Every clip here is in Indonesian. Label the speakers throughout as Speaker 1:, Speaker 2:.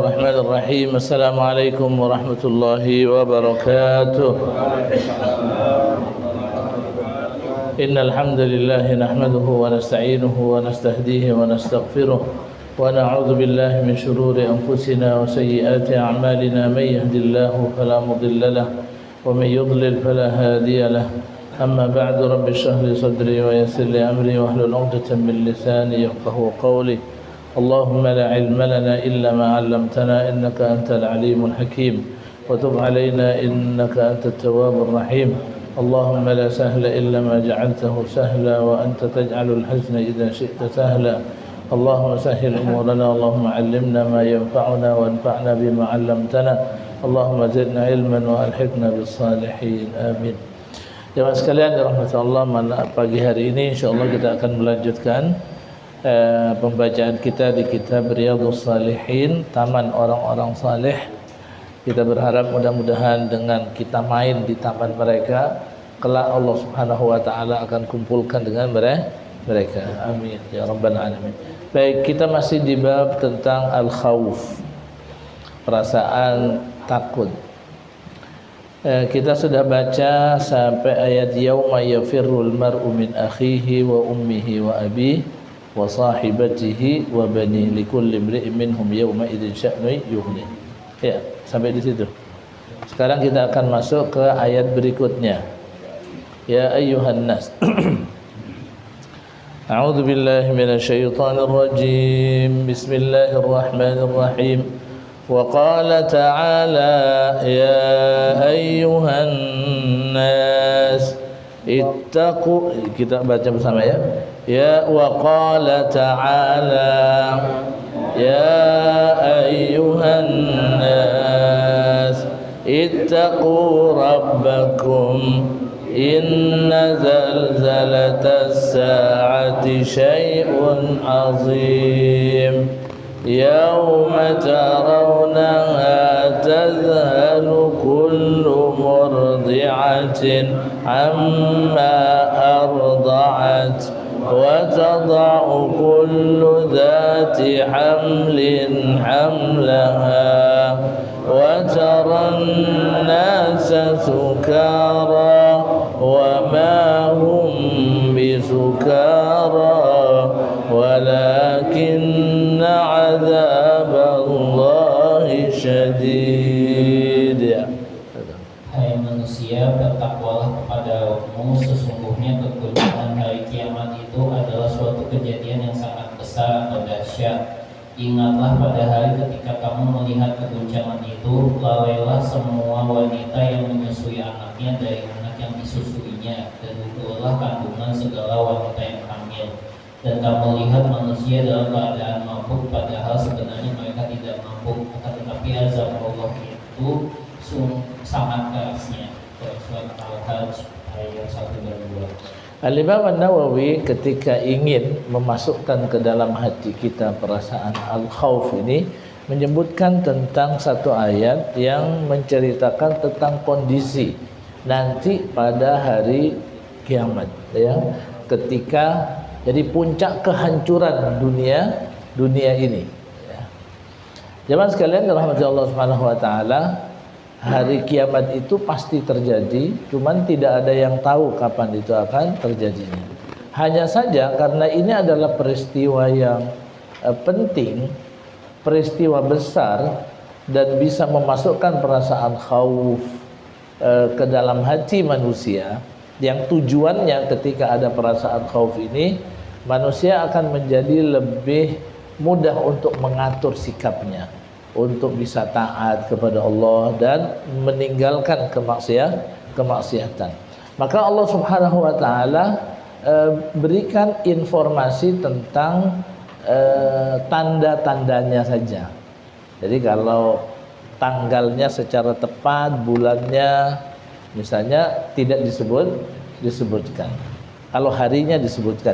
Speaker 1: الرحمن الرحيم. السلام عليكم ورحمة الله وبركاته. إن الحمد لله نحمده ونستعينه ونستهديه ونستغفره ونعوذ بالله من شرور أنفسنا وسيئات أعمالنا. من يهد الله فلا مضل له ومن يضلل فلا هادي له. أما بعد رب اشرح لي صدري ويسر لي أمري واحلل عقدة من لساني يفقهوا قولي. اللهم لا علم لنا إلا ما علمتنا إنك أنت العليم الحكيم وتب علينا إنك أنت التواب الرحيم. اللهم لا سهل إلا ما جعلته سهلا وأنت تجعل الحزن إذا شئت سهلا. اللهم سهل أمورنا. اللهم علمنا ما ينفعنا وانفعنا بما علمتنا. اللهم زدنا علما وألحقنا بالصالحين آمين. Jemaah sekalian dirahmati Allah, pagi hari ini insyaallah kita akan melanjutkan pembacaan kita di kitab Riyadhus Shalihin, taman orang-orang saleh. Kita berharap mudah-mudahan dengan kita main di taman mereka, kelak Allah Subhanahu wa taala akan kumpulkan dengan mereka. Amin ya rabbal alamin. Baik, kita masih di bab tentang al-khauf, perasaan takut. Kita sudah baca sampai ayat yauma yafirrul mar'u min akhihi wa ummihi wa abihi wa sahibatihi wa banihi likulli imri'in minhum yawma idzin sya'nu yughni. Ya, sampai di situ. Sekarang kita akan masuk ke ayat berikutnya. Ya ayyuhan nas. A'udzu billahi minasyaitonir rajim. Bismillahirrahmanirrahim. وقال تعالى يا أيها الناس اتقوا, kita baca bersama ya وقال تعالى يا أيها الناس اتقوا ربكم إن زلزلة الساعة شيء عظيم يوم ترونها تذهل كل مرضعة عما أرضعت وتضع كل ذات حمل حملها وترى الناس سكارى وما هم بسكارى ولكن عذاب الله شديد.
Speaker 2: Hai manusia, bertakwalah kepadamu, sesungguhnya keguncangan hari kiamat itu adalah suatu kejadian yang sangat besar atau dahsyat. Ingatlah pada hari ketika kamu melihat keguncangan itu, lalailah semua wanita yang menyusui anaknya dari anak yang disusuinya, dan gugurlah kandungan segala wanita yang hamil. Dan kamu lihat manusia dalam keadaan mabuk, padahal sebenarnya mereka tidak mabuk, tetapi azab Allah itu sangat kerasnya. Surat Al-Hajj ayat 1 dan 2.
Speaker 1: Al-Imam An-Nawawi ketika ingin memasukkan ke dalam hati kita perasaan al-khauf ini, menyebutkan tentang satu ayat yang menceritakan tentang kondisi nanti pada hari kiamat, ya, ketika jadi puncak kehancuran dunia ini, ya. Jemaah sekalian dirahmati Allah Subhanahu wa taala, hari kiamat itu pasti terjadi, cuman tidak ada yang tahu kapan itu akan terjadinya. Hanya saja karena ini adalah peristiwa yang penting, peristiwa besar, dan bisa memasukkan perasaan khauf ke dalam hati manusia, yang tujuannya ketika ada perasaan khauf ini, manusia akan menjadi lebih mudah untuk mengatur sikapnya, untuk bisa taat kepada Allah dan meninggalkan kemaksiatan. Maka Allah Subhanahu wa taala berikan informasi tentang tanda-tandanya saja. Jadi kalau tanggalnya secara tepat, bulannya misalnya tidak disebutkan. Kalau harinya disebutkan,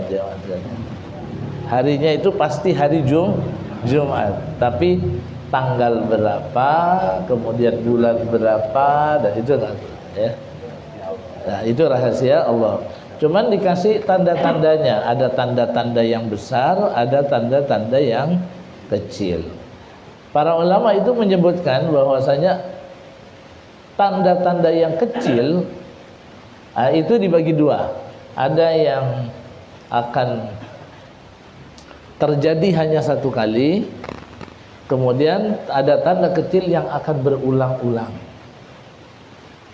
Speaker 1: harinya itu pasti hari Jumat, tapi tanggal berapa, kemudian bulan berapa, dan itu ya. Nah, itu rahasia Allah. Cuman dikasih tanda-tandanya, ada tanda-tanda yang besar, ada tanda-tanda yang kecil. Para ulama itu menyebutkan bahwasanya tanda-tanda yang kecil itu dibagi dua. Ada yang akan terjadi hanya satu kali, kemudian ada tanda kecil yang akan berulang-ulang.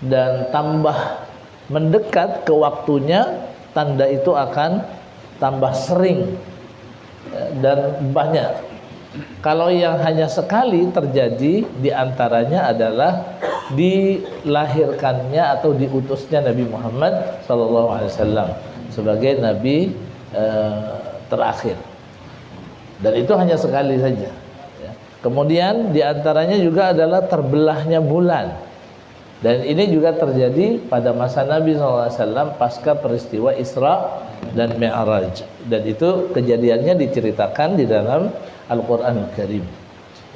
Speaker 1: Dan tambah mendekat ke waktunya, tanda itu akan tambah sering dan banyak. Kalau yang hanya sekali terjadi, diantaranya adalah dilahirkannya atau diutusnya Nabi Muhammad SAW sebagai Nabi terakhir. Dan itu hanya sekali saja. Kemudian diantaranya juga adalah terbelahnya bulan. Dan ini juga terjadi pada masa Nabi SAW pasca peristiwa Isra dan Mi'raj. Dan itu kejadiannya diceritakan di dalam Al-Quran Al-Karim.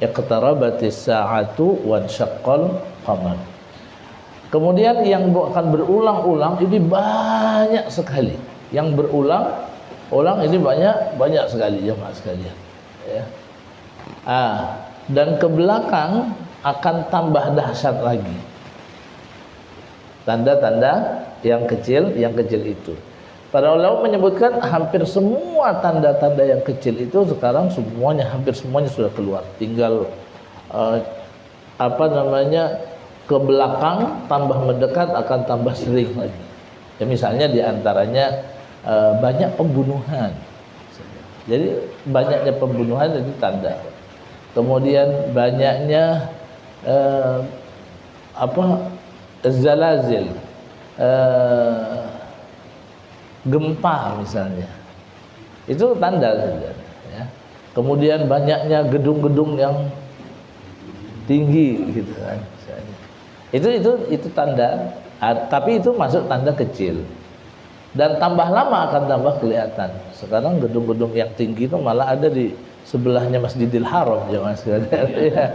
Speaker 1: Iqtarabatis sa'atu wansyaqqal qamar. Kemudian yang akan berulang-ulang ini banyak sekali. Yang berulang-ulang ini banyak sekali jemaah sekalian. Ya. Dan ke belakang akan tambah dahsyat lagi. Tanda-tanda yang kecil itu. Para ulama menyebutkan hampir semua tanda-tanda yang kecil itu sekarang hampir semuanya sudah keluar. Tinggal ke belakang tambah mendekat akan tambah sering lagi. Ya, misalnya diantaranya banyak pembunuhan. Jadi banyaknya pembunuhan itu tanda. Kemudian banyaknya zalazil, gempa misalnya, itu tanda saja. Ya. Kemudian banyaknya gedung-gedung yang tinggi, gitu kan. Misalnya. Itu tanda, tapi itu masuk tanda kecil. Dan tambah lama akan tambah kelihatan. Sekarang gedung-gedung yang tinggi itu malah ada di sebelahnya Masjidil Haram, jemaah sekalian. Ya.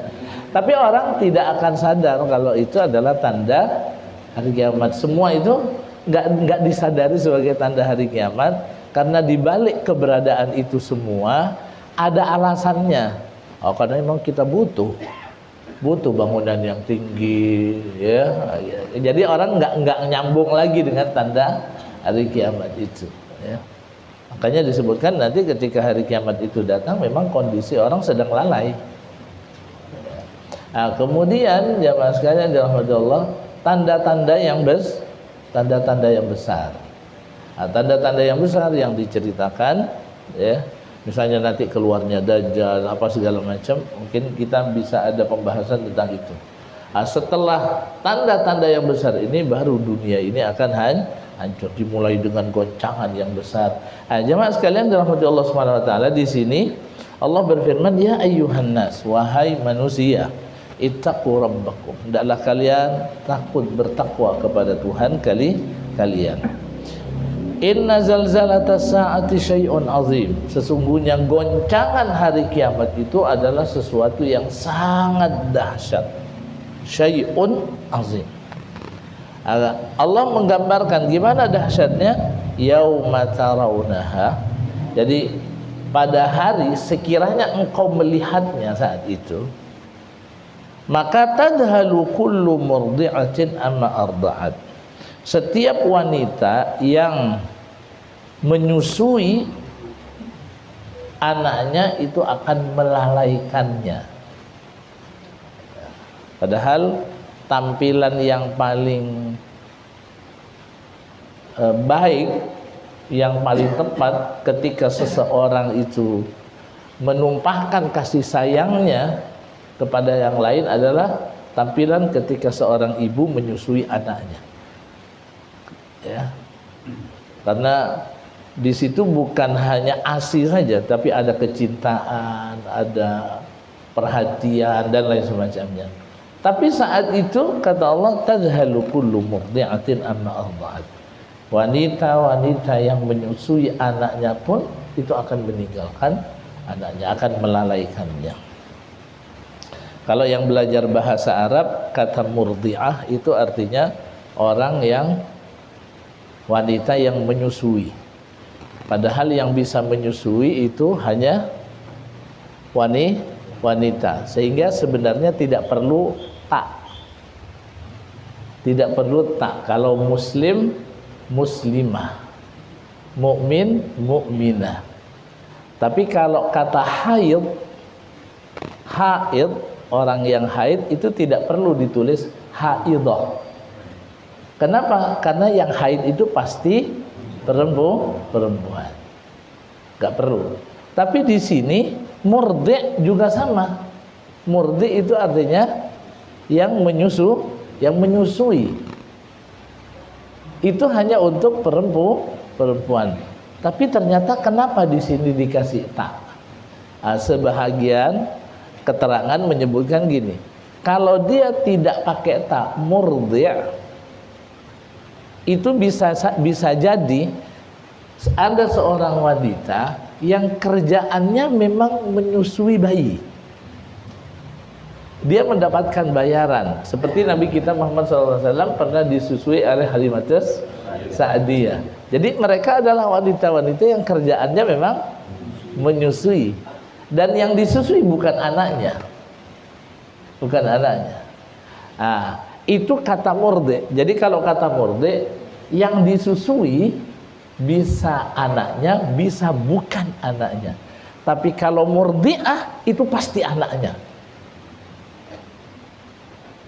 Speaker 1: Tapi orang tidak akan sadar kalau itu adalah tanda hari kiamat. Semua itu nggak disadari sebagai tanda hari kiamat, karena dibalik keberadaan itu semua ada alasannya. Karena memang kita butuh bangunan yang tinggi, ya. Jadi orang nggak nyambung lagi dengan tanda hari kiamat itu. Ya. Makanya disebutkan nanti ketika hari kiamat itu datang, memang kondisi orang sedang lalai. Nah, kemudian jamaah sekalian dirahmati Allah, tanda-tanda yang besar. Nah, tanda-tanda yang besar yang diceritakan, ya, misalnya nanti keluarnya Dajjal, apa segala macam, mungkin kita bisa ada pembahasan tentang itu. Nah, setelah tanda-tanda yang besar ini, baru dunia ini akan hancur, dimulai dengan goncangan yang besar. Nah, jemaah sekalian dirahmati Allah Subhanahu wa taala, di sini Allah berfirman, ya ayyuhan nas, wahai manusia, ittaqu rabbakum, hendaklah kalian bertakwa kepada Tuhan kalian. Inna zalzalatas saati syai'un azim, sesungguhnya goncangan hari kiamat itu adalah sesuatu yang sangat dahsyat. Syai'un azim. Allah menggambarkan gimana dahsyatnya, yauma tarawunaha. Jadi pada hari sekiranya engkau melihatnya saat itu, maka tadhalu kullu murdi'atin amma arda'at. Setiap wanita yang menyusui anaknya itu akan melalaikannya. Padahal tampilan yang paling baik, yang paling tepat ketika seseorang itu menumpahkan kasih sayangnya kepada yang lain adalah tampilan ketika seorang ibu menyusui anaknya. Ya. Karena di situ bukan hanya ASI saja, tapi ada kecintaan, ada perhatian dan lain semacamnya. Tapi saat itu kata Allah, tadhalu kullu murdi'atin amma arda'at. Wanita-wanita yang menyusui anaknya pun itu akan meninggalkan anaknya, akan melalaikannya. Kalau yang belajar bahasa Arab, kata murdi'ah itu artinya orang yang, wanita yang menyusui. Padahal yang bisa menyusui itu hanya wanita, sehingga sebenarnya tidak perlu tak. Tidak perlu tak. Kalau muslim, muslimah, mukmin, mukminah. Tapi kalau kata haid, orang yang haid itu tidak perlu ditulis haidah. Kenapa? Karena yang haid itu pasti perempuan. Gak perlu. Tapi di sini murdi juga sama. Murdi itu artinya yang menyusui. Itu hanya untuk perempuan. Tapi ternyata kenapa di sini dikasih tak? Sebahagian keterangan menyebutkan gini. Kalau dia tidak pakai tak, murdi' itu bisa jadi ada seorang wanita yang kerjaannya memang menyusui bayi. Dia mendapatkan bayaran. Seperti Nabi kita Muhammad SAW pernah disusui oleh Halimatus Sa'diyah. Jadi mereka adalah wanita-wanita yang kerjaannya memang menyusui. Dan yang disusui bukan anaknya. Bukan anaknya. Itu kata murdi. Jadi kalau kata murdi, yang disusui bisa anaknya, bisa bukan anaknya. Tapi kalau murdi'ah itu pasti anaknya.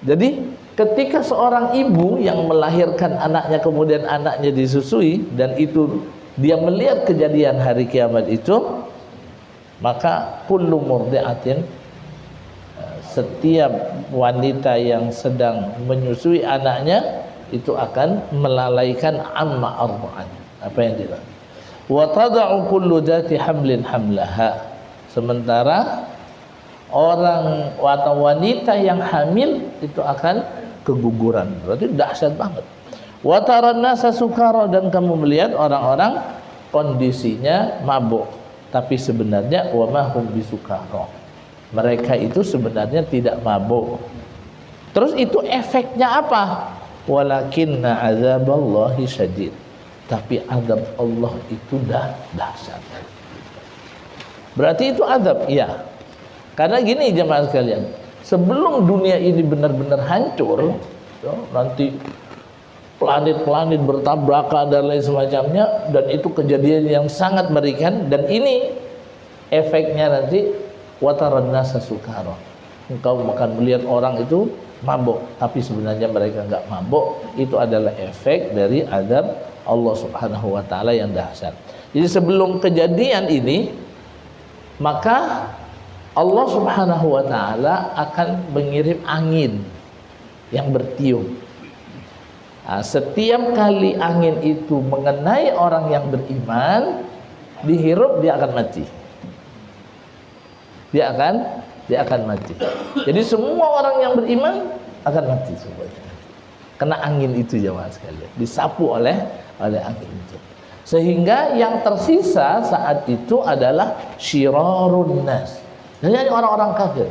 Speaker 1: Jadi ketika seorang ibu yang melahirkan anaknya kemudian anaknya disusui dan itu dia melihat kejadian hari kiamat itu, maka kullu murdi'atin, setiap wanita yang sedang menyusui anaknya itu akan melalaikan amma arba'an, apa yang dia. Wa tad'u kullu dzati hamlin hamlaha. Sementara orang atau wanita yang hamil itu akan keguguran. Berarti dahsyat banget. Wa taran nasa sukara, dan kamu melihat orang-orang kondisinya mabuk, tapi sebenarnya wa ma hum bisukara. Mereka itu sebenarnya tidak mabuk. Terus itu efeknya apa? Walakinna azaballahi syadid. Tapi azab Allah itu dahsyat. Berarti itu azab, iya. Karena gini jemaah sekalian, sebelum dunia ini benar-benar hancur, nanti planet-planet bertabrakan dan lain semacamnya, dan itu kejadian yang sangat mengerikan. Dan ini efeknya nanti wataran nasa sukara. Engkau akan melihat orang itu mabuk, tapi sebenarnya mereka enggak mabuk. Itu adalah efek dari azab Allah Subhanahu wa taala yang dahsyat. Jadi sebelum kejadian ini, maka Allah Subhanahu wa taala akan mengirim angin yang bertiup. Setiap kali angin itu mengenai orang yang beriman, dihirup dia akan mati. Dia akan mati. Jadi semua orang yang beriman akan mati semuanya. Kena angin itu jemaah sekalian, disapu oleh angin itu. Sehingga yang tersisa saat itu adalah syirarun nas. Jadi orang-orang kafir.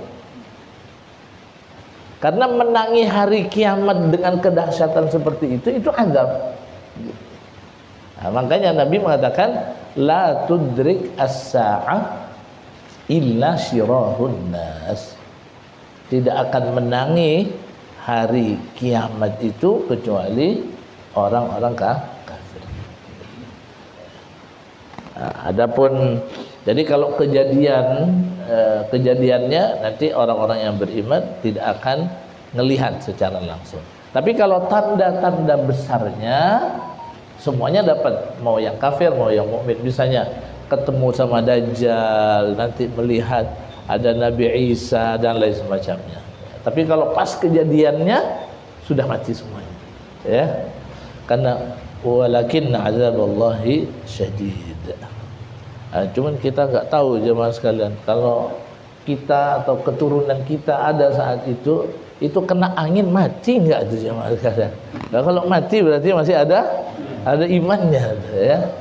Speaker 1: Karena menangi hari kiamat dengan kedahsyatan seperti itu azab. Makanya Nabi mengatakan la tudrik as-sa'ah illa syirarun nas. Tidak akan menangi hari kiamat itu kecuali orang-orang kafir. Adapun jadi kalau kejadiannya nanti orang-orang yang beriman tidak akan melihat secara langsung. Tapi kalau tanda-tanda besarnya semuanya dapat, mau yang kafir mau yang mukmin. Misalnya ketemu sama Dajjal, nanti melihat ada Nabi Isa dan lain semacamnya. Tapi kalau pas kejadiannya sudah mati semuanya, ya. Karena walakinna azaballahi syadid. Cuman kita nggak tahu jemaah sekalian, kalau kita atau keturunan kita ada saat itu kena angin mati nggak itu jemaah sekalian? Nah, kalau mati berarti masih ada imannya, ya.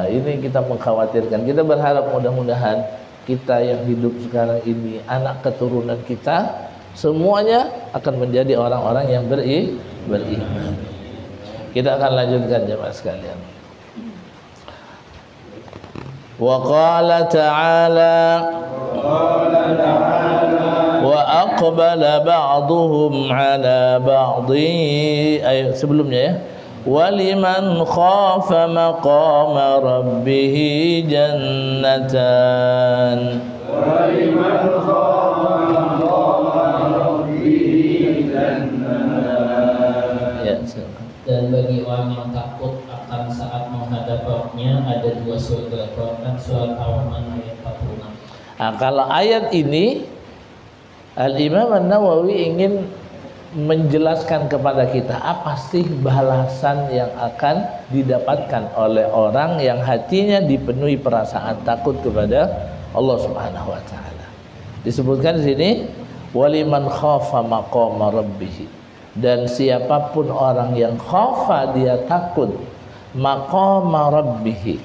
Speaker 1: Ini kita mengkhawatirkan. Kita berharap mudah-mudahan kita yang hidup sekarang ini, anak keturunan kita semuanya akan menjadi orang-orang yang beriman. Kita akan lanjutkan jemaah sekalian. Wa qala ta'ala aqbala ba'duhum 'ala ba'dhi, ayat sebelumnya ya, waliman khafa maqama rabbih jannatan, waliman khafa maqama rabbih jannatan. Ya, silakan.
Speaker 2: Dan bagi orang yang takut akan saat menghadap Rabb-nya ada dua surga. Quran surat Ar-Rahman ayat 46.
Speaker 1: Nah, kalau ayat ini Al-Imam An-Nawawi ingin menjelaskan kepada kita apa sih balasan yang akan didapatkan oleh orang yang hatinya dipenuhi perasaan takut kepada Allah Subhanahu wa taala. Disebutkan di sini waliman khafa maqama rabbih, dan siapapun orang yang khafa, dia takut maqama rabbih.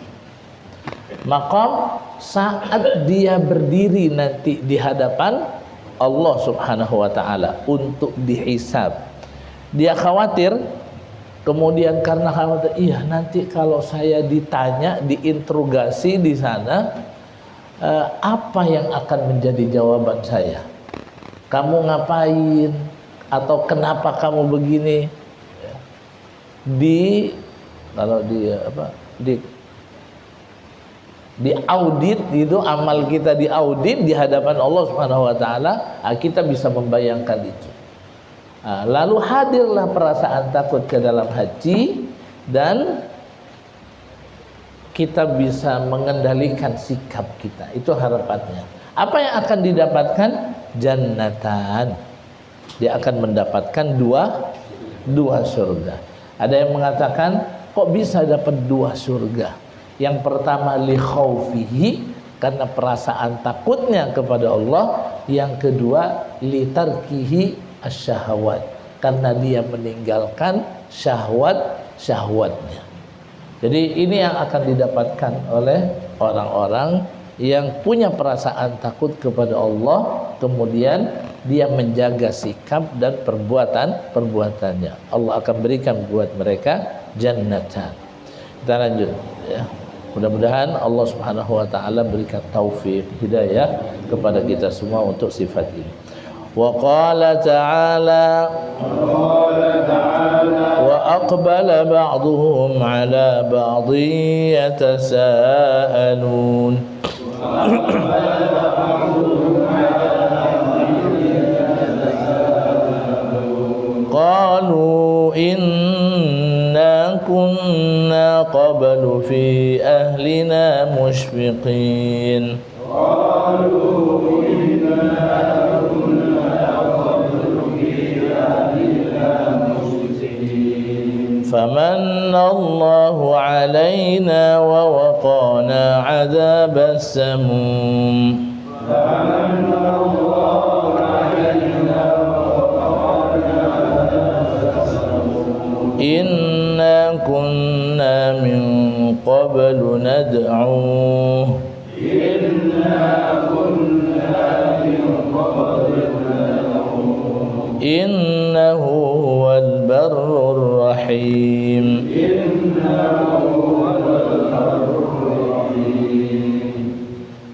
Speaker 1: Maqam saat dia berdiri nanti di hadapan Allah Subhanahu wa taala untuk dihisab. Dia khawatir, kemudian karena khawatir, iya nanti kalau saya ditanya, diinterogasi di sana, apa yang akan menjadi jawaban saya? Kamu ngapain? Atau kenapa kamu begini? Kalau di audit itu, amal kita diaudit di hadapan Allah Subhanahu wa taala, kita bisa membayangkan itu. Lalu hadirlah perasaan takut ke dalam hati dan kita bisa mengendalikan sikap kita. Itu harapannya. Apa yang akan didapatkan? Jannatan. Dia akan mendapatkan dua surga. Ada yang mengatakan, kok bisa dapat dua surga? Yang pertama li khaufihi, karena perasaan takutnya kepada Allah. Yang kedua li tarkihi asyahawat, karena dia meninggalkan syahwatnya. Jadi ini yang akan didapatkan oleh orang-orang yang punya perasaan takut kepada Allah, kemudian dia menjaga sikap dan perbuatannya. Allah akan berikan buat mereka jannatan. Kita lanjut ya. Mudah-mudahan Allah Subhanahu wa taala berikan taufik hidayah kepada kita semua untuk sifat ini. Wa qala ta'ala wa aqbala ba'dhum 'ala ba'dhin yatasaalun. Qalu inna kunna qablu fi ahlina mushfiqin. فمن الله علينا ووقانا عذاب السموم. إنا كنا من قبل ندعوه إنه هو البر الرحيم.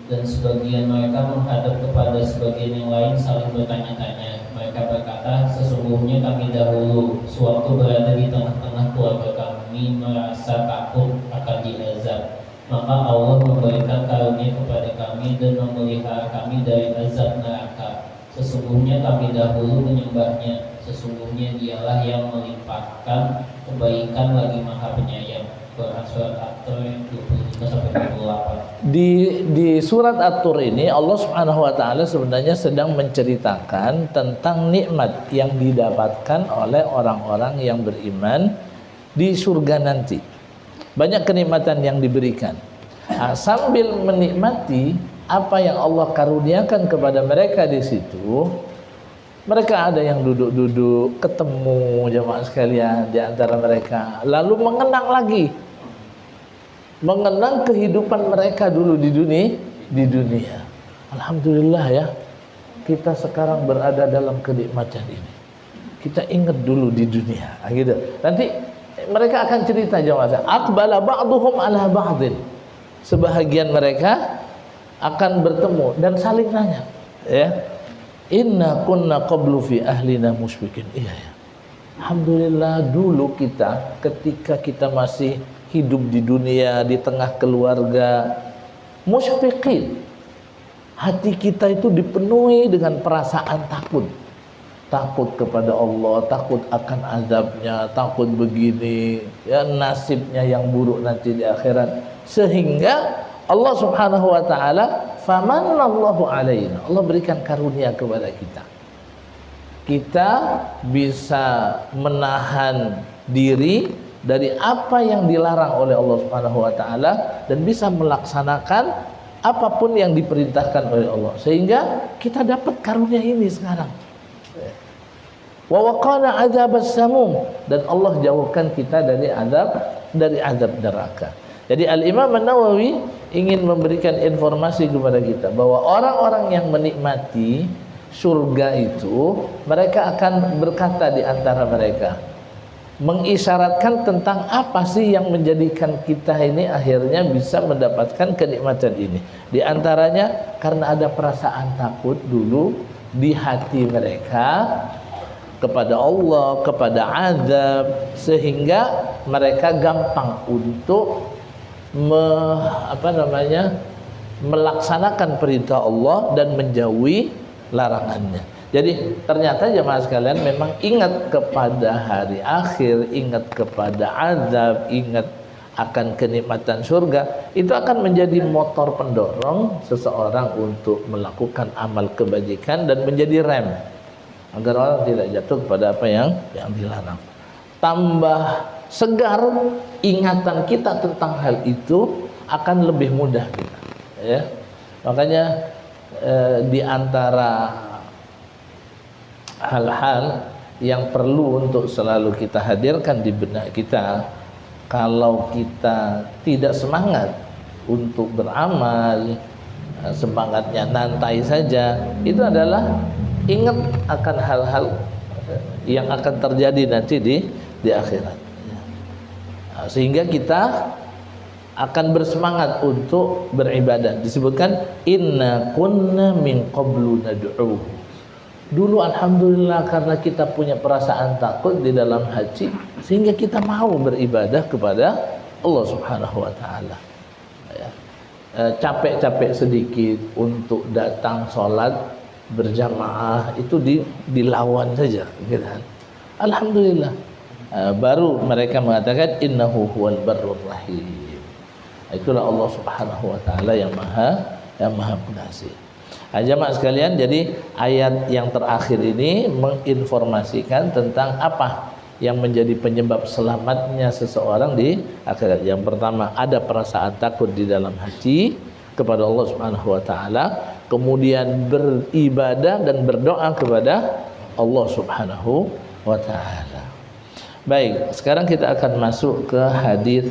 Speaker 2: Dan sebagian mereka menghadap kepada sebagian yang lain saling bertanya-tanya. Mereka berkata, sesungguhnya kami dahulu sewaktu berada di tengah-tengah keluarga kami merasa takut akan diazab. Maka Allah memberikan karunia kepada kami dan memelihara kami dari azab neraka. Sesungguhnya kami dahulu menyembahnya. Sesungguhnya dialah yang melimpahkan kebaikan lagi maha penyayang. Quran surat At-Tur 25-28.
Speaker 1: Di surat At-Tur ini Allah Subhanahu wa taala sebenarnya sedang menceritakan tentang nikmat yang didapatkan oleh orang-orang yang beriman di surga nanti. Banyak kenikmatan yang diberikan. Sambil menikmati apa yang Allah karuniakan kepada mereka di situ, mereka ada yang duduk-duduk ketemu jemaah sekalian di antara mereka, lalu mengenang kehidupan mereka dulu di dunia. Alhamdulillah ya, kita sekarang berada dalam kenikmatan ini. Kita ingat dulu di dunia, gitu. Nanti mereka akan cerita jemaah, aqbala ba'duhum ala ba'din. Sebahagian mereka akan bertemu dan saling nanya, ya. Inna kunna qablu fi ahlina musyfiqin. Iya ya. Alhamdulillah dulu kita ketika kita masih hidup di dunia di tengah keluarga musyfiqin. Hati kita itu dipenuhi dengan perasaan takut. Takut kepada Allah, takut akan azabnya, takut begini, ya nasibnya yang buruk nanti di akhirat. Sehingga Allah Subhanahu wa taala famanallahu alaina. Allah berikan karunia kepada kita. Kita bisa menahan diri dari apa yang dilarang oleh Allah Subhanahu wa taala dan bisa melaksanakan apapun yang diperintahkan oleh Allah. Sehingga kita dapat karunia ini sekarang. Wa waqana adzabas samum, dan Allah jauhkan kita dari azab neraka. Jadi Al-Imam An-Nawawi ingin memberikan informasi kepada kita bahwa orang-orang yang menikmati surga itu, mereka akan berkata di antara mereka, mengisyaratkan tentang apa sih yang menjadikan kita ini akhirnya bisa mendapatkan kenikmatan ini. Di antaranya karena ada perasaan takut dulu di hati mereka kepada Allah, kepada azab, sehingga mereka gampang untuk melaksanakan perintah Allah dan menjauhi larangannya. Jadi ternyata jemaah sekalian memang ingat kepada hari akhir, ingat kepada azab, ingat akan kenikmatan surga, itu akan menjadi motor pendorong seseorang untuk melakukan amal kebajikan dan menjadi rem agar orang tidak jatuh kepada apa yang dilarang. Tambah segar ingatan kita tentang hal itu, akan lebih mudah kita, ya. Makanya di antara hal-hal yang perlu untuk selalu kita hadirkan di benak kita, kalau kita tidak semangat untuk beramal, semangatnya nantai saja, itu adalah ingat akan hal-hal yang akan terjadi nanti di akhirat. Sehingga kita akan bersemangat untuk beribadah. Disebutkan inna kunna min qablu nad'uhu. Dulu alhamdulillah karena kita punya perasaan takut di dalam hati, sehingga kita mau beribadah kepada Allah Subhanahu wa taala. Ya. Capek-capek sedikit untuk datang sholat berjamaah itu dilawan saja, gitu kan. Alhamdulillah. Baru mereka mengatakan innahu huwal barrur rahim. Itulah Allah Subhanahu wa taala yang maha pengasih. Jamaah sekalian, jadi ayat yang terakhir ini menginformasikan tentang apa yang menjadi penyebab selamatnya seseorang di akhirat. Yang pertama, ada perasaan takut di dalam hati kepada Allah Subhanahu wa taala, kemudian beribadah dan berdoa kepada Allah Subhanahu wa taala. Baik, sekarang kita akan masuk ke hadis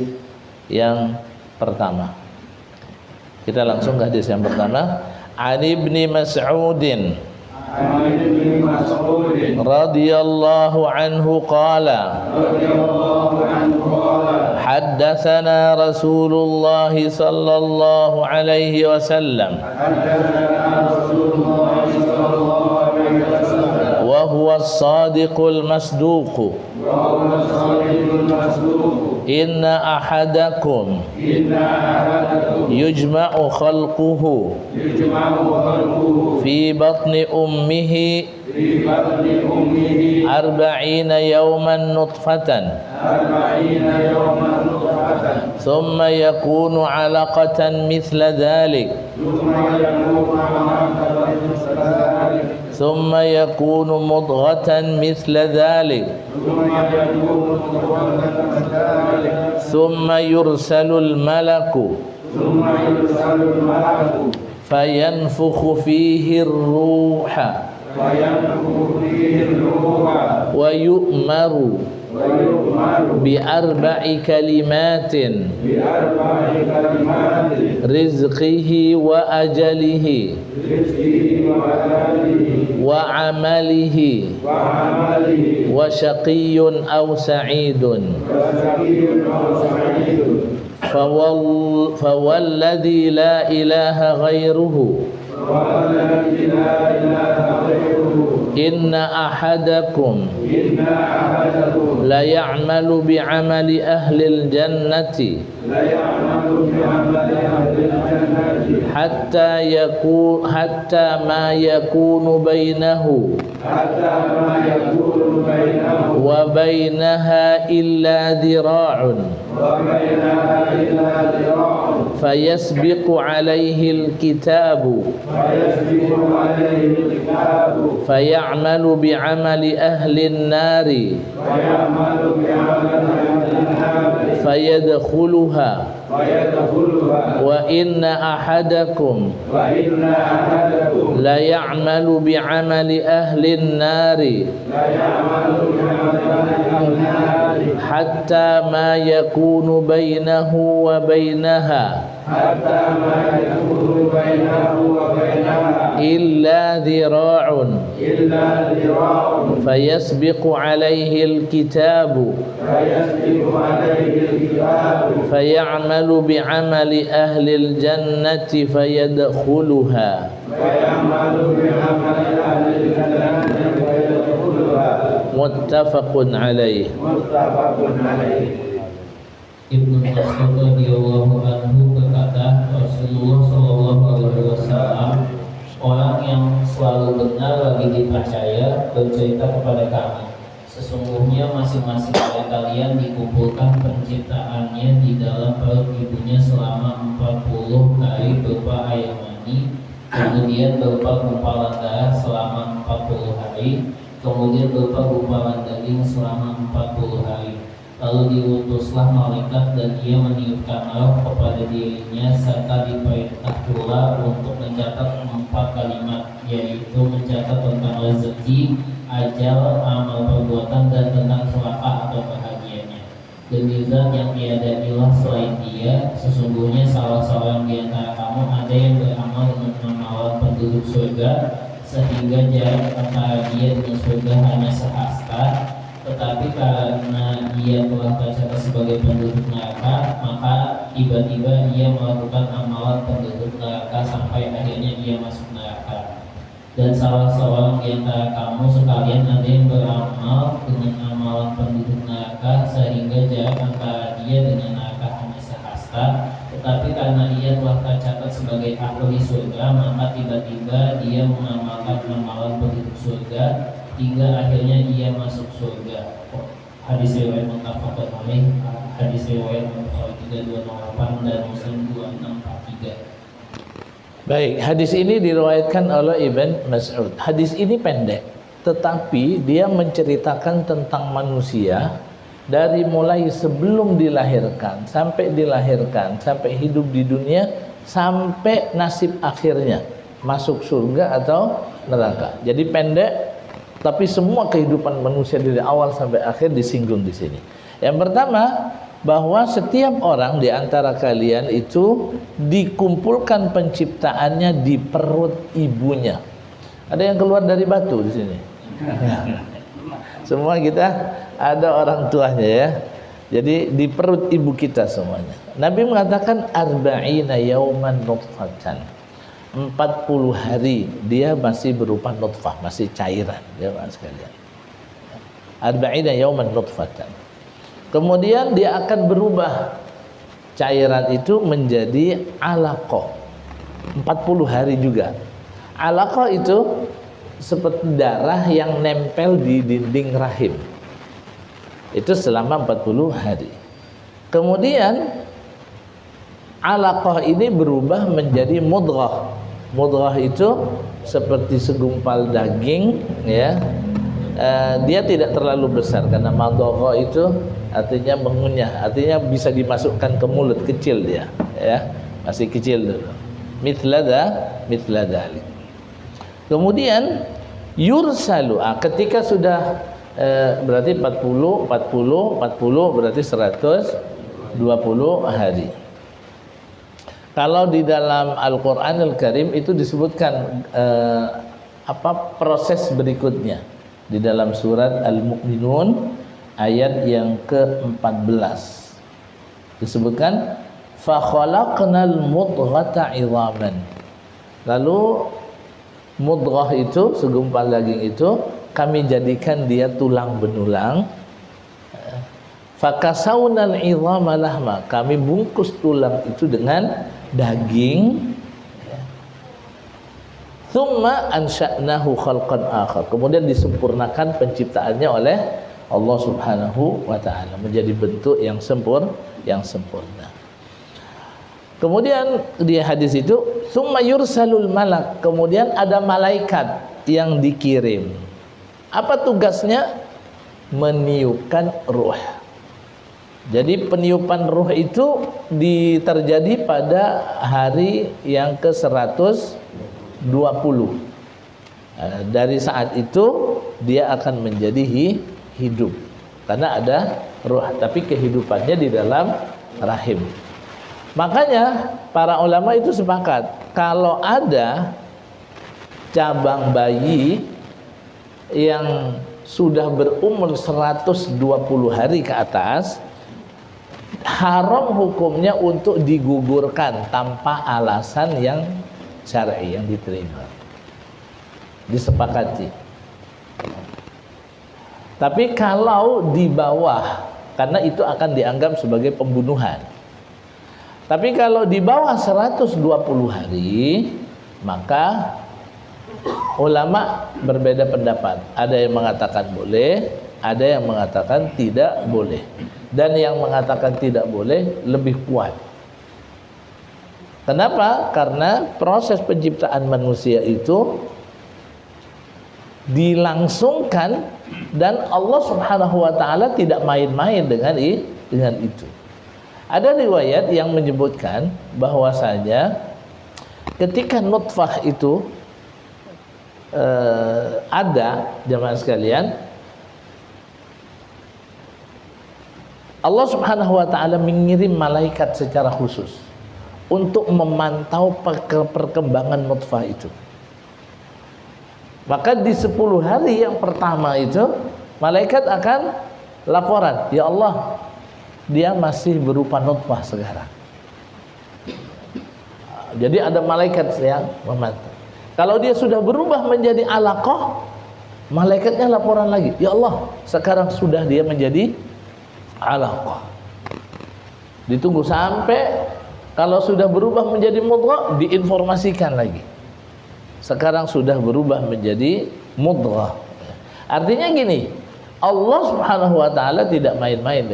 Speaker 1: yang pertama. Kita langsung ke hadis yang pertama. Ali bin Mas'ud radhiyallahu anhu qala haddatsana Rasulullah sallallahu alaihi wasallam wa huwa as-sadiqul masduq inna ahadakum yujma'u khalquhu fi batni ummihi arba'ina yawman nutfatan thumma yakunu 'alaqatan mithla dhalik ثم يكون مضغة مثل ذلك ثم يرسل الملك فينفخ فيه الروح ويؤمر بأربع كلمات رزقه وأجله وعمله وشقي أو سعيد فوالذي لا إله غيره
Speaker 3: وحدك لا إله غيره
Speaker 1: إن أحدكم ليعمل بعمل أهل الجنة
Speaker 3: ليعمل بعمل أهل الجنة
Speaker 1: حتى ما يكون بينه وبينها إلا ذراع فيسبق عليه الكتاب فيعمل بعمل أهل النار فيدخلها وإن أحدكم ليعمل بعمل أهل النار حتى ما يكون بينه وبينها إلا ذراع فيسبق عليه الكتاب فيعمل بعمل أهل الجنة فيدخلها متفق عليه.
Speaker 2: Ibnu Mas'ud radhiyallahu anhu berkata, Rasulullah sallallahu alaihi wasallam, orang yang selalu benar lagi dipercaya, bercerita kepada kami, sesungguhnya masing-masing dari kalian dikumpulkan penciptaannya di dalam perut ibunya selama 40 hari berupa air mani, kemudian berupa gumpalan darah selama 40 hari, kemudian berupa gumpalan daging selama 40 hari. Lalu diutuslah malaikat dan ia meniupkan roh kepada dirinya serta diperintah pula untuk mencatat 4 kalimat, yaitu mencatat tentang rezeki, ajal, amal perbuatan, dan tentang celaka atau bahagianya. Demi zat yang tiada ilah selain dia, sesungguhnya salah seorang di antara kamu ada yang beramal dengan amalan penduduk surga, sehingga jarak antara dia dengan surga hanya sehasta. Tetapi karena ia telah tercatat sebagai penduduk neraka, maka tiba-tiba ia melakukan amalan penduduk neraka sampai akhirnya ia masuk neraka. Dan salah seorang di antara kamu sekalian ada yang beramal dengan amalan penduduk neraka, sehingga jarak antara dia dengan neraka hanya sehasta. Tetapi karena ia telah tercatat sebagai ahli surga, maka tiba-tiba dia mengamalkan amalan penduduk surga hingga akhirnya ia masuk surga. Hadis riwayat muttafaqun alaih, hadis riwayat Bukhari 3208 dan Muslim 2643.
Speaker 1: Baik, hadis ini diriwayatkan oleh Ibn Mas'ud. Hadis ini pendek, tetapi dia menceritakan tentang manusia dari mulai sebelum dilahirkan, sampai hidup di dunia, sampai nasib akhirnya masuk surga atau neraka. Jadi pendek, tapi semua kehidupan manusia dari awal sampai akhir disinggung di sini. Yang pertama, bahwa setiap orang di antara kalian itu dikumpulkan penciptaannya di perut ibunya. Ada yang keluar dari batu di sini. Semua kita ada orang tuanya ya. Jadi di perut ibu kita semuanya. Nabi mengatakan arba'ina yauman nutfatan. 40 hari dia masih berupa nutfah, masih cairan, jemaah sekalian. Arba'ina yauman nutfatan. Kemudian dia akan berubah cairan itu menjadi alaqah. 40 hari juga. Alaqah itu seperti darah yang nempel di dinding rahim. Itu selama 40 hari. Kemudian alaqah ini berubah menjadi mudghah. Mudghah itu seperti segumpal daging ya. Dia tidak terlalu besar karena madghah itu artinya mengunyah, artinya bisa dimasukkan ke mulut, kecil dia ya, masih kecil dulu. Mithla dzalik. Kemudian yursalu, ketika sudah berarti 40 berarti 120 hari. Kalau di dalam Al-Qur'anul Karim itu disebutkan proses berikutnya di dalam surat Al-Mu'minun ayat yang ke-14 disebutkan fa khalaqnal mudghata 'idhaman. Lalu mudghah itu, segumpal daging itu kami jadikan dia tulang benulang. Fakasaunal 'idhama lahma, kami bungkus tulang itu dengan daging. Tsumma ansha'nahu khalqan akhar, kemudian disempurnakan penciptaannya oleh Allah Subhanahu wa taala menjadi bentuk yang sempurna. Kemudian di hadis itu tsumma yursalul malak, kemudian ada malaikat yang dikirim. Apa tugasnya? Meniupkan ruh. Jadi peniupan ruh itu terjadi pada hari yang ke-120. Dari saat itu dia akan menjadi hidup karena ada ruh, tapi kehidupannya di dalam rahim. Makanya para ulama itu sepakat kalau ada cabang bayi yang sudah berumur 120 hari ke atas, haram hukumnya untuk digugurkan tanpa alasan yang syar'i yang diterima, disepakati. Tapi kalau di bawah, karena itu akan dianggap sebagai pembunuhan. Tapi kalau di bawah 120 hari, maka ulama berbeda pendapat. Ada yang mengatakan boleh, ada yang mengatakan tidak boleh. Dan yang mengatakan tidak boleh lebih kuat. Kenapa? Karena proses penciptaan manusia itu dilangsungkan dan Allah Subhanahu wa taala tidak main-main dengan itu. Ada riwayat yang menyebutkan bahwasanya ketika nutfah itu ada, jemaah sekalian, Allah Subhanahu wa taala mengirim malaikat secara khusus untuk memantau perkembangan nutfah itu. Maka di 10 hari yang pertama itu malaikat akan laporan, ya Allah, dia masih berupa nutfah sekarang. Jadi ada malaikat yang memantau. Kalau dia sudah berubah menjadi alaqah, malaikatnya laporan lagi, ya Allah, sekarang sudah dia menjadi alaqah. Ditunggu sampai kalau sudah berubah menjadi mudghah, diinformasikan lagi. Sekarang sudah berubah menjadi mudghah. Artinya gini, Allah Subhanahu wa taala tidak main-main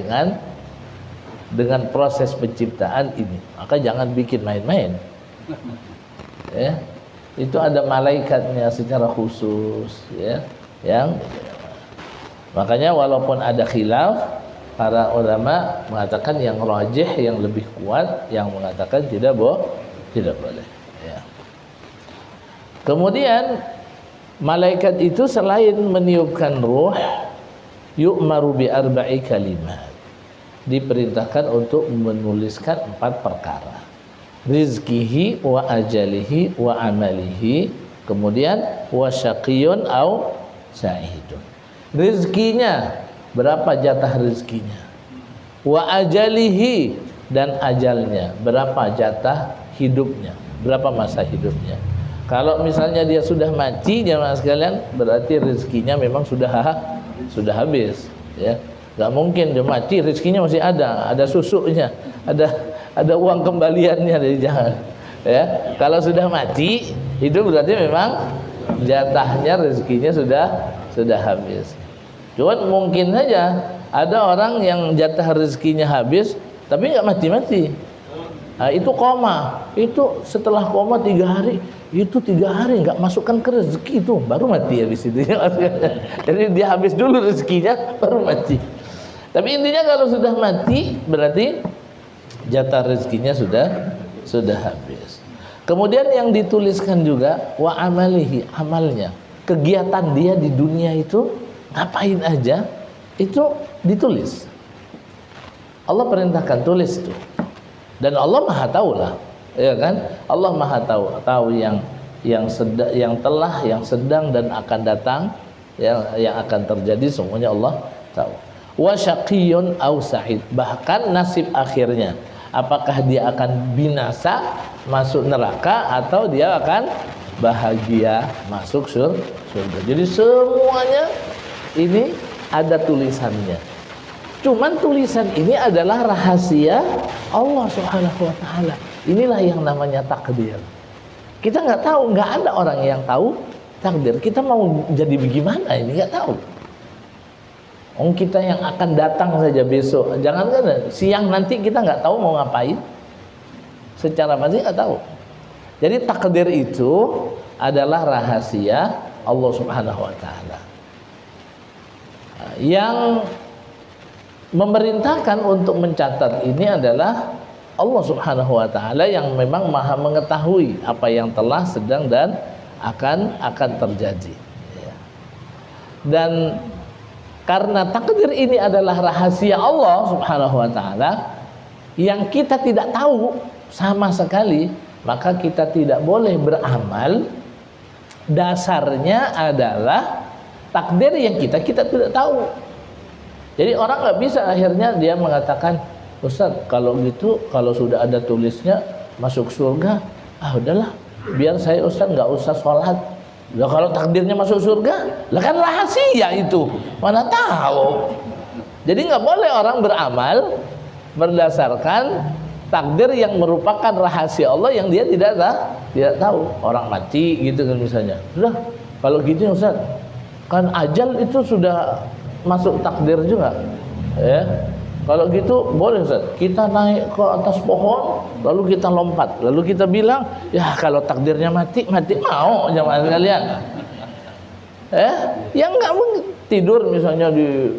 Speaker 1: dengan proses penciptaan ini. Maka jangan bikin main-main. Ya. Itu ada malaikatnya secara khusus, ya. Makanya walaupun ada khilaf, para ulama mengatakan yang rajih, yang lebih kuat, yang mengatakan tidak boleh. Ya. Kemudian malaikat itu selain meniupkan ruh, yu'maru bi arba'i kalimat, diperintahkan untuk menuliskan 4 perkara: rizkihi wa ajalihi wa amalihi, kemudian wa syaqiyun au sa'idun. Rizkinya, berapa jatah rizkinya, wa ajalihi, dan ajalnya, berapa jatah hidupnya, berapa masa hidupnya. Kalau misalnya dia sudah mati, jemaah sekalian, berarti rizkinya memang sudah habis, ya. Gak mungkin dia mati rizkinya masih ada susunya, ada uang kembaliannya, dari jangan, ya. Kalau sudah mati, itu berarti memang jatahnya rezekinya sudah habis. Cuman mungkin saja ada orang yang jatah rezekinya habis tapi nggak mati-mati. Nah, itu koma. Itu setelah koma 3 hari, itu 3 hari nggak masukkan ke rezeki, itu baru mati habis itu. Jadi dia habis dulu rezekinya baru mati. Tapi intinya kalau sudah mati berarti jatah rezekinya sudah habis. Kemudian yang dituliskan juga wa amalihi, amalnya, kegiatan dia di dunia itu ngapain aja, itu ditulis. Allah perintahkan tulis itu. Dan Allah Maha tahu lah, ya kan? Allah Maha tahu yang telah, yang sedang dan akan datang, yang akan terjadi, semuanya Allah tahu. Wa syaqiyun au sa'id, bahkan nasib akhirnya. Apakah dia akan binasa, masuk neraka, atau dia akan bahagia, masuk surga. Jadi semuanya ini ada tulisannya. Cuman tulisan ini adalah rahasia Allah Subhanahu wa taala. Inilah yang namanya takdir. Kita nggak tahu, nggak ada orang yang tahu takdir. Kita mau jadi bagaimana ini nggak tahu. Kita yang akan datang saja besok, jangankan siang nanti kita nggak tahu mau ngapain. Secara pasti nggak tahu. Jadi takdir itu adalah rahasia Allah Subhanahu wa taala. Yang memerintahkan untuk mencatat ini adalah Allah Subhanahu wa taala yang memang Maha mengetahui apa yang telah, sedang, dan akan terjadi. Dan karena takdir ini adalah rahasia Allah Subhanahu wa taala yang kita tidak tahu sama sekali, maka kita tidak boleh beramal. Dasarnya adalah takdir yang kita tidak tahu. Jadi orang nggak bisa akhirnya dia mengatakan, Ustaz, kalau gitu, kalau sudah ada tulisnya masuk surga, udahlah, biar saya Ustaz nggak usah sholat. Lah kalau takdirnya masuk surga, lah kan rahasia itu, mana tahu. Jadi nggak boleh orang beramal berdasarkan takdir yang merupakan rahasia Allah yang dia tidak tahu. Orang mati gitu kan misalnya. Sudah, kalau gitu Ustaz, kan ajal itu sudah masuk takdir juga. Ya. Kalau gitu boleh Ustaz, kita naik ke atas pohon, lalu kita lompat, lalu kita bilang, ya kalau takdirnya mati mau jamaah sekalian. Yang nggak mungkin tidur misalnya di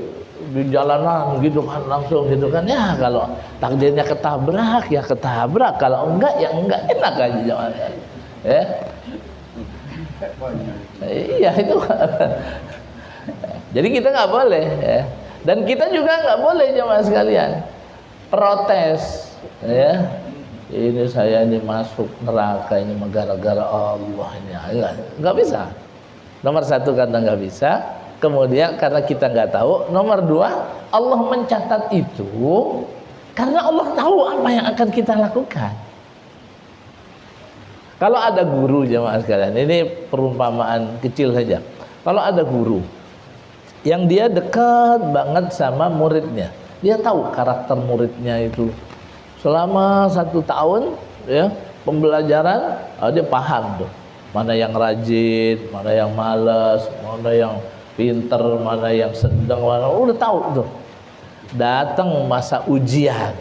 Speaker 1: jalanan gitu kan, langsung gitu kan, ya kalau takdirnya ketabrak ya ketabrak, kalau enggak ya enggak, enak aja jamaah. Iya itu. Jadi kita nggak boleh ya. Dan kita juga nggak boleh jemaah sekalian protes, ya. Ini saya ini masuk neraka ini gara-gara Allah ini, nggak bisa. Nomor satu karena nggak bisa, kemudian karena kita nggak tahu. Nomor dua, Allah mencatat itu karena Allah tahu apa yang akan kita lakukan. Kalau ada guru jemaah sekalian, ini perumpamaan kecil saja. Kalau ada guru yang dia dekat banget sama muridnya, dia tahu karakter muridnya itu selama 1 tahun ya pembelajaran, dia paham tuh mana yang rajin, mana yang malas, mana yang pinter, mana yang sedang, mana udah tahu tuh. Datang masa ujian,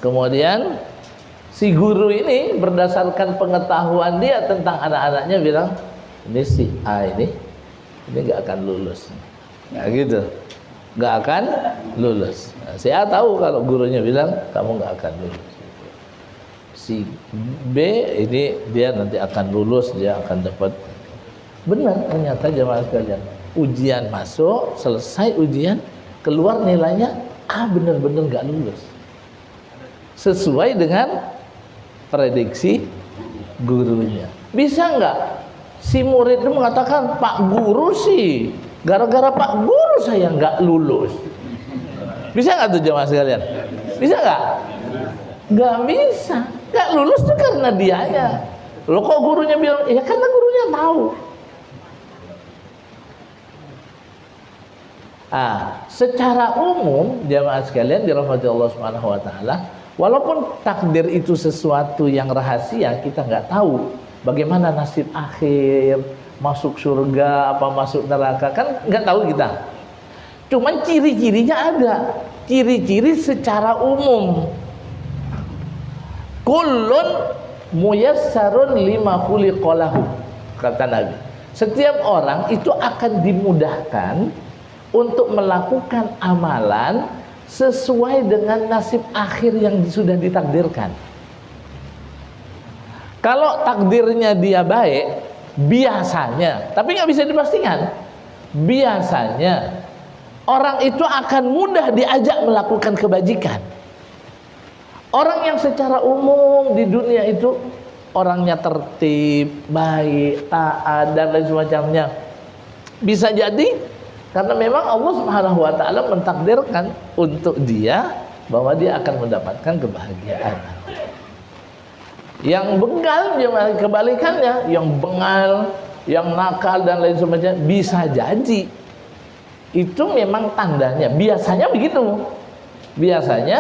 Speaker 1: kemudian si guru ini berdasarkan pengetahuan dia tentang anak-anaknya bilang, ini si A ini nggak akan lulus, ya gitu, nggak akan lulus. Si A tahu kalau gurunya bilang kamu nggak akan lulus. Si B ini dia nanti akan lulus, dia akan dapat. Benar ternyata jemaah sekalian, ujian masuk, selesai ujian, keluar nilainya A benar-benar nggak lulus, sesuai dengan prediksi gurunya. Bisa nggak si murid itu mengatakan, Pak Guru sih, gara-gara Pak Guru saya nggak lulus. Bisa nggak tuh jemaah sekalian? Bisa nggak? Nggak bisa. Nggak lulus tuh karena dianya. Loh kok gurunya bilang? Ya karena gurunya tahu. Secara umum jemaah sekalian dirahmati Allah Subhanahu wa taala, walaupun takdir itu sesuatu yang rahasia, kita nggak tahu bagaimana nasib akhir, masuk surga apa masuk neraka, kan nggak tahu kita. Cuman ciri-cirinya ada, ciri-ciri secara umum. Kullun muyassarun lima khuliqalahu, kata Nabi. Setiap orang itu akan dimudahkan untuk melakukan amalan sesuai dengan nasib akhir yang sudah ditakdirkan. Kalau takdirnya dia baik, biasanya, tapi nggak bisa dipastikan, biasanya orang itu akan mudah diajak melakukan kebajikan. Orang yang secara umum di dunia itu orangnya tertib, baik, taat, dan lain semacamnya, bisa jadi Karena memang Allah Subhanahu wa taala mentakdirkan untuk dia bahwa dia akan mendapatkan kebahagiaan. Yang bengal kebalikannya, yang bengal, yang nakal dan lain sebagainya bisa jadi itu memang tandanya. Biasanya begitu. Biasanya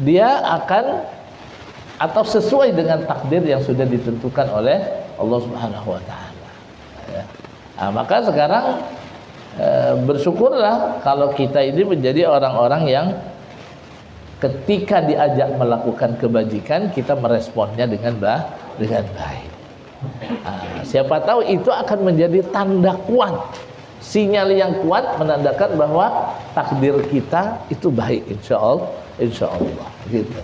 Speaker 1: dia akan atau sesuai dengan takdir yang sudah ditentukan oleh Allah Subhanahu wa taala. Ya. Nah, maka sekarang bersyukurlah kalau kita ini menjadi orang-orang yang ketika diajak melakukan kebajikan kita meresponnya dengan baik. Nah, siapa tahu itu akan menjadi tanda kuat, sinyal yang kuat menandakan bahwa takdir kita itu baik, insya Allah gitu.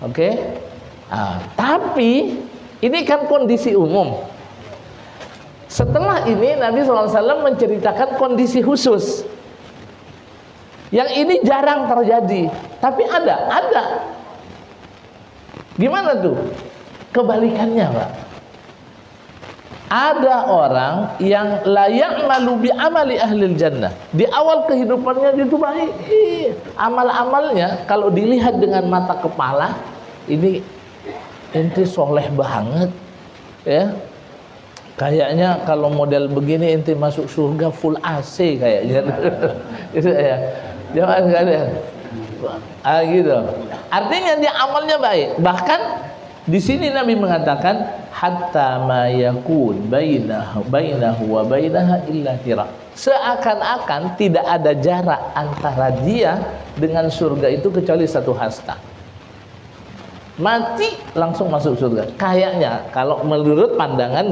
Speaker 1: Oke? Nah, tapi ini kan kondisi umum. Setelah ini Nabi SAW menceritakan kondisi khusus. Yang ini jarang terjadi, tapi ada. Gimana tuh? Kebalikannya, Pak. Ada orang yang la ya'malu bi amali ahlil jannah. Di awal kehidupannya dia itu baik. Amal-amalnya kalau dilihat dengan mata kepala, ini ente soleh banget, ya. Kayaknya kalau model begini ente masuk surga full AC kayaknya. Itu ya. Jangan sekalian. Gitu. Artinya dia amalnya baik. Bahkan di sini Nabi mengatakan hatta ma yakun bainahu wa bainaha illa tira. Seakan-akan tidak ada jarak antara dia dengan surga itu kecuali satu hasta. Mati langsung masuk surga. Kayaknya kalau menurut pandangan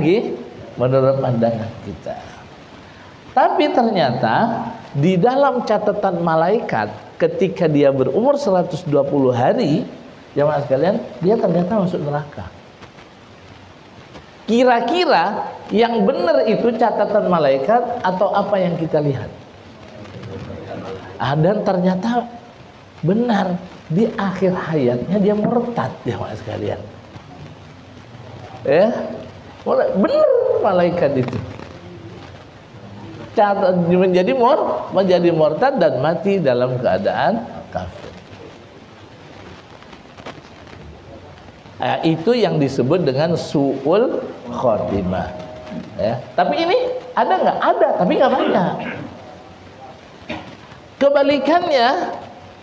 Speaker 1: kita. Tapi ternyata di dalam catatan malaikat ketika dia berumur 120 hari, jemaah sekalian, dia ternyata masuk neraka. Kira-kira yang benar itu catatan malaikat atau apa yang kita lihat? Dan ternyata benar, di akhir hayatnya dia murtad, jemaah sekalian. Ya, benar malaikat itu. Menjadi murtad dan mati dalam keadaan kafir. Itu yang disebut dengan su'ul khotimah. Ya. Tapi ini ada nggak? Ada, tapi nggak banyak. Kebalikannya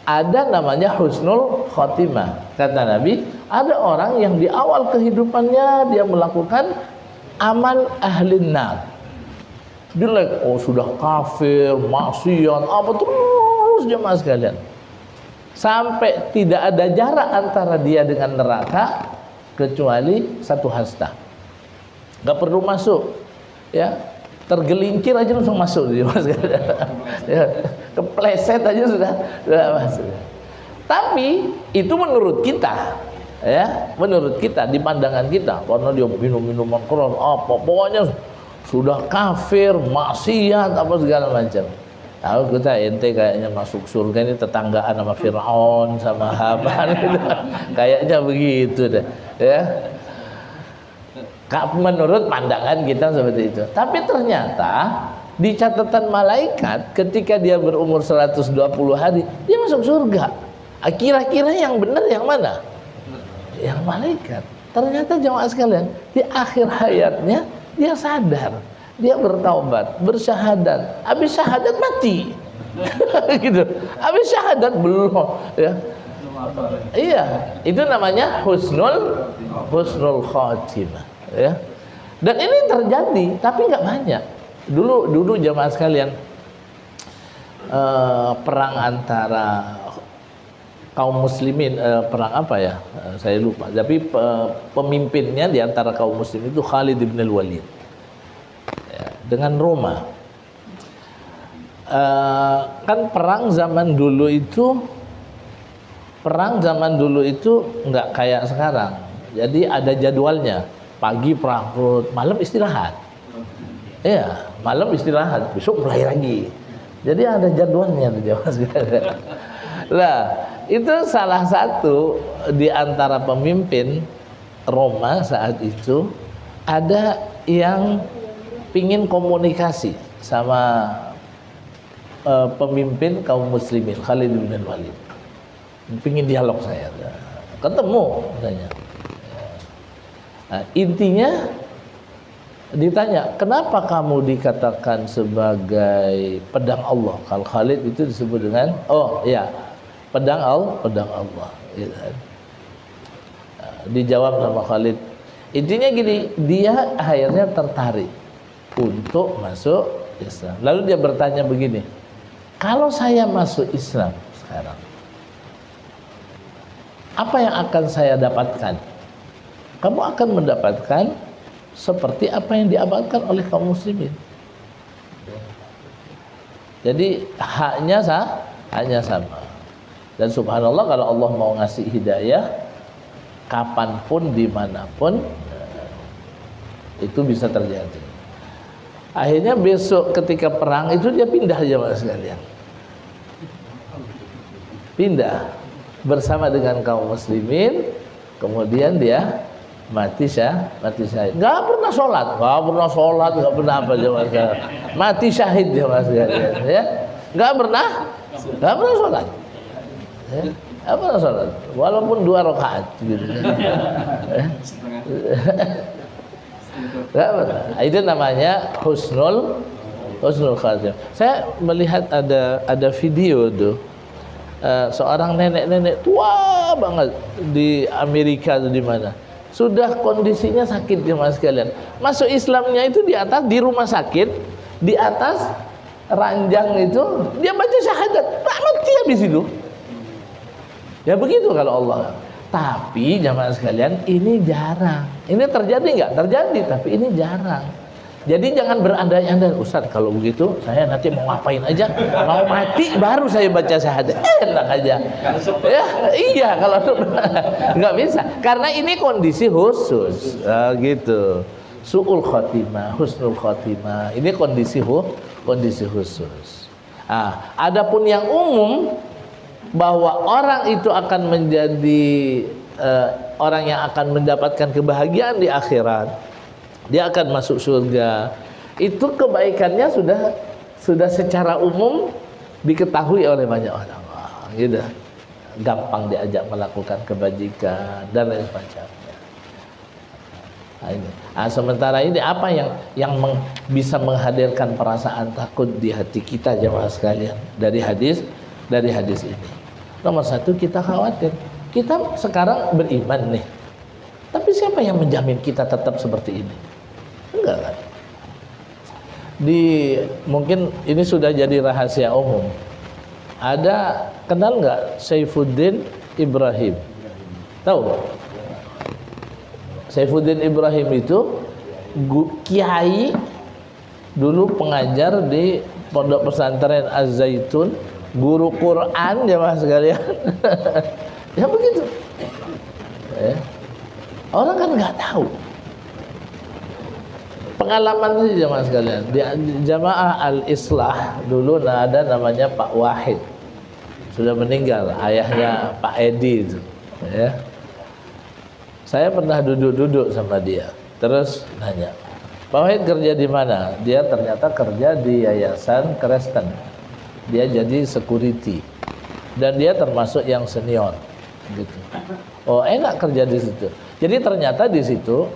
Speaker 1: ada namanya husnul khotimah. Kata Nabi, ada orang yang di awal kehidupannya dia melakukan amal ahlin nar. Jelek, sudah kafir, maksiat, apa terus jemaah sekalian. Sampai tidak ada jarak antara dia dengan neraka kecuali satu hasta. Gak perlu masuk, ya, tergelincir aja langsung masuk jemaah sekalian. Ya, kepleset aja sudah masuk. Tapi itu menurut kita, ya, menurut kita di pandangan kita, karena dia minum minuman keras, apa, pokoknya sudah kafir, maksiat, apa segala macam. Tahu kita ente kayaknya masuk surga ini tetanggaan sama Fir'aun sama Haman gitu. Kayaknya begitu deh, ya. Menurut pandangan kita seperti itu. Tapi ternyata di catatan malaikat ketika dia berumur 120 hari dia masuk surga. Kira-kira yang benar yang mana? Yang malaikat. Ternyata jemaah sekalian, di akhir hayatnya dia sadar, dia bertaubat, bersyahadat. Habis syahadat mati. Gitu. Habis syahadat belum, ya. Iya, itu namanya husnul khatimah, ya. Dan ini terjadi, tapi nggak banyak. Dulu jemaah sekalian, perang antara kaum muslimin, perang apa ya? Saya lupa. Tapi pemimpinnya di antara kaum muslimin itu Khalid bin Walid, ya, dengan Roma. Kan perang zaman dulu itu nggak kayak sekarang. Jadi ada jadwalnya. Pagi perang, malam istirahat. Iya, malam istirahat, besok mulai lagi. Jadi ada jadwalnya tuh jemaah sekalian. Lah, itu salah satu di antara pemimpin Roma saat itu ada yang pingin komunikasi sama pemimpin kaum muslimin Khalid bin Walid. Pingin dialog saya. Ketemu katanya. Nah, intinya ditanya, kenapa kamu dikatakan sebagai pedang Allah? Kalau Khalid itu disebut dengan pedang Allah. Gitu. Dijawab sama Khalid. Intinya gini, dia akhirnya tertarik untuk masuk Islam. Lalu dia bertanya begini, kalau saya masuk Islam sekarang, apa yang akan saya dapatkan? Kamu akan mendapatkan seperti apa yang diamalkan oleh kaum muslimin. Jadi haknya sama. Dan subhanallah, kalau Allah mau ngasih hidayah, kapanpun, dimanapun, itu bisa terjadi. Akhirnya besok ketika perang itu dia pindah aja mas sekalian. Pindah bersama dengan kaum muslimin, kemudian dia mati syahid. Nggak pernah sholat, nggak pernah apa aja mas sekalian. Mati syahid dia mas sekalian, ya. Nggak pernah sholat. Ya. Apa sholat? Walaupun 2 rakaat gitu. Itu namanya husnul khatimah. Saya melihat ada video tuh, seorang nenek tua banget di Amerika atau di mana. Sudah kondisinya sakit ya mas sekalian. Masuk Islamnya itu di atas, di rumah sakit, di atas ranjang itu dia baca syahadat, mati habis itu. Ya begitu kalau Allah. Tapi jamaah sekalian, ini jarang. Ini terjadi nggak? Terjadi, tapi ini jarang. Jadi jangan berandai-andai, Ustaz kalau begitu saya nanti mau ngapain aja, mau mati baru saya baca syahadat. Enak aja. Ya, iya kalau nggak bisa. Karena ini kondisi khusus. Gitu. Su'ul khotimah, husnul khotimah. Ini kondisi khusus. Adapun yang umum, bahwa orang itu akan menjadi orang yang akan mendapatkan kebahagiaan di akhirat, dia akan masuk surga. Itu kebaikannya sudah secara umum diketahui oleh banyak orang. Gitu. Gampang diajak melakukan kebajikan dan lain sebagainya. Sementara ini apa yang bisa menghadirkan perasaan takut di hati kita jemaah sekalian dari hadis ini? Nomor 1, kita khawatir. Kita sekarang beriman nih, tapi siapa yang menjamin kita tetap seperti ini? Enggak kan? Mungkin ini sudah jadi rahasia umum. Kenal nggak Saifuddin Ibrahim? Tahu? Saifuddin Ibrahim itu kiai dulu, pengajar di Pondok Pesantren Az-Zaitun, guru Quran jemaah sekalian. Ya begitu. Orang kan nggak tahu. Pengalaman itu jemaah sekalian. Di Jamaah Al-Islah dulu ada namanya Pak Wahid. Sudah meninggal, ayahnya Pak Edi itu. Ya. Saya pernah duduk sama dia. Terus nanya, Pak Wahid kerja di mana? Dia ternyata kerja di Yayasan Kristen. Dia jadi security dan dia termasuk yang senior gitu. Oh, enak kerja di situ. Jadi ternyata di situ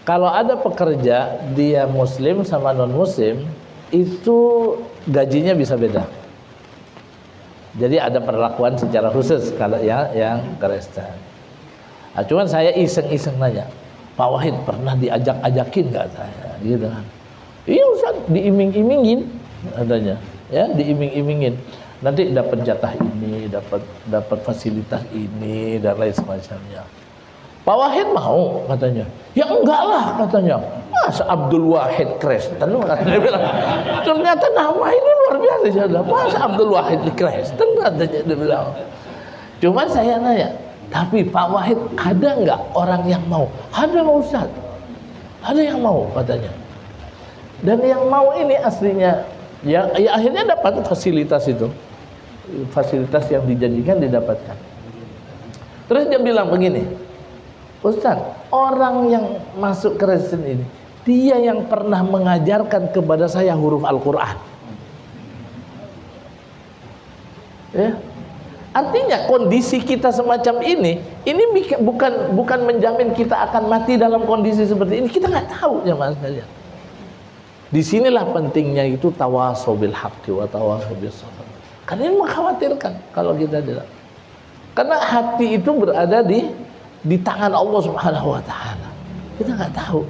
Speaker 1: kalau ada pekerja dia muslim sama non muslim itu gajinya bisa beda. Jadi ada perlakuan secara khusus kalau yang Kristen. Cuman saya iseng-iseng nanya, Pak Wahid pernah diajak-ajakin nggak saya gitu kan? Iya Ustaz, diiming-imingin adanya. Ya, diiming-imingin. Nanti dapat jatah ini, dapat fasilitas ini dan lain semacamnya. Pak Wahid mau katanya. Ya enggak lah katanya. Masa Abdul Wahid Kristen katanya bilang. Ternyata nama ini luar biasa saja. Masa Abdul Wahid Kristen katanya dia bilang. Cuman saya nanya, tapi Pak Wahid ada enggak orang yang mau? Ada Pak Ustaz. Ada yang mau katanya. Dan yang mau ini aslinya ya akhirnya dapat fasilitas itu. Fasilitas yang dijanjikan didapatkan. Terus dia bilang begini, Ustaz, orang yang masuk Kristen ini Dia yang pernah mengajarkan kepada saya huruf Al-Quran. Ya. Artinya kondisi kita semacam ini bukan menjamin kita akan mati dalam kondisi seperti ini. Kita nggak tahu jemaah sekalian. Disinilah pentingnya itu tawasau bil haqqi wa tawasau bis sabr. Karena ini mengkhawatirkan kalau kita tidak. Karena hati itu berada di tangan Allah Subhanahu wa taala. Kita nggak tahu.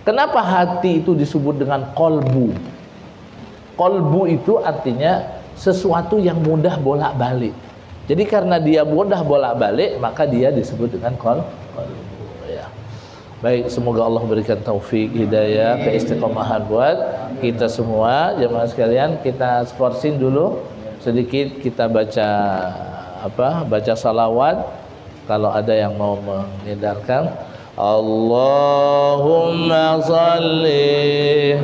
Speaker 1: Kenapa hati itu disebut dengan kolbu? Kolbu itu artinya sesuatu yang mudah bolak-balik. Jadi karena dia mudah bolak-balik, maka dia disebut dengan kolbu. Ya. Baik, semoga Allah berikan taufik, hidayah, keistiqomahan buat kita semua. Jemaah sekalian, kita skorsin dulu sedikit, kita baca salawat. Kalau ada yang mau mengedarkan, Allahumma salli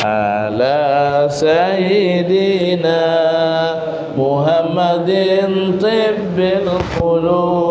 Speaker 1: ala sayyidina Muhammadin tibbil qulub